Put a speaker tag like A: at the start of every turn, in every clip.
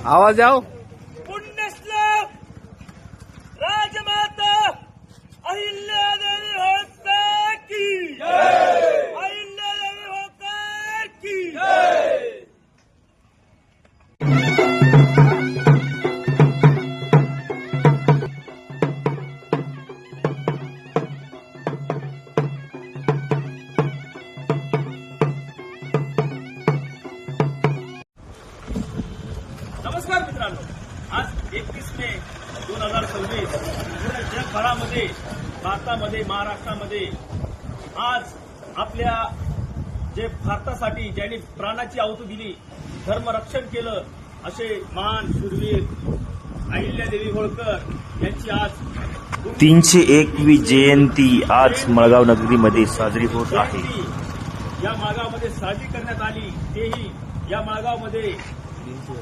A: आवाज आओ।
B: पुण्यश्लोक राजमाता अहिल्यादेवी होळकर की जय। अहिल्यादेवी होळकर की जय। नमस्कार मित्रांनो, आज 31 मे 2026 पूर्ण जगभरामध्ये, भारतामध्ये, महाराष्ट्रामध्ये आज आपल्या जे भारतासाठी ज्यांनी प्राणाची आहुती दिली, धर्मरक्षण केलं, असे महान शूरवीर अहिल्यादेवी होळकर यांची आज
C: 301वी जयंती आज मळगाव नगरीमध्ये साजरी होत आहे।
B: या माळगावमध्ये साजरी करण्यात आली, तेही या माळगावमध्ये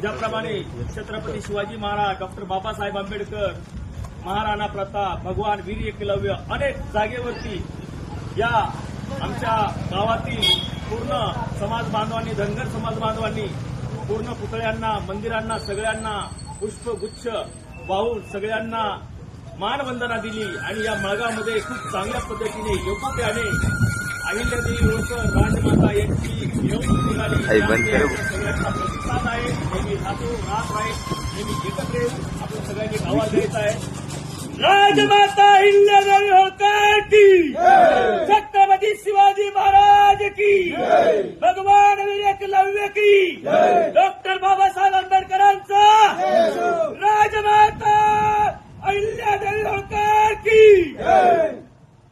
B: ज्याप्रमाणे छत्रपती शिवाजी महाराज, डॉक्टर बाबासाहेब आंबेडकर, महाराणा प्रताप, भगवान वीर एकलव्य अनेक जागेवरती या आमच्या गावातील पूर्ण समाज बांधवांनी, धनगर समाज बांधवांनी पूर्ण पुतळ्यांना, मंदिरांना, सगळ्यांना पुष्पगुच्छ वाहून सगळ्यांना मानवंदना दिली आणि या मळगावमध्ये खूप चांगल्या पद्धतीने योग्यतेने अहिल्यादेवी होळकर राजमाता यांची मिरवणूक निघाली। सगळ्यांचा प्रतिसाद आहे, नेहमी राहतो, राहत आहे, नेहमी एकत्र येऊन आपण सगळ्यांनी आवाज द्यायचा आहे। राजमाता अहिल्यादेवी होळकर की, छत्रपती शिवाजी महाराज की, भगवान वीर एकलव्य की, डॉक्टर बाबासाहेब आंबेडकरांचा, राजमाता अहिल्यादेवी होळकर की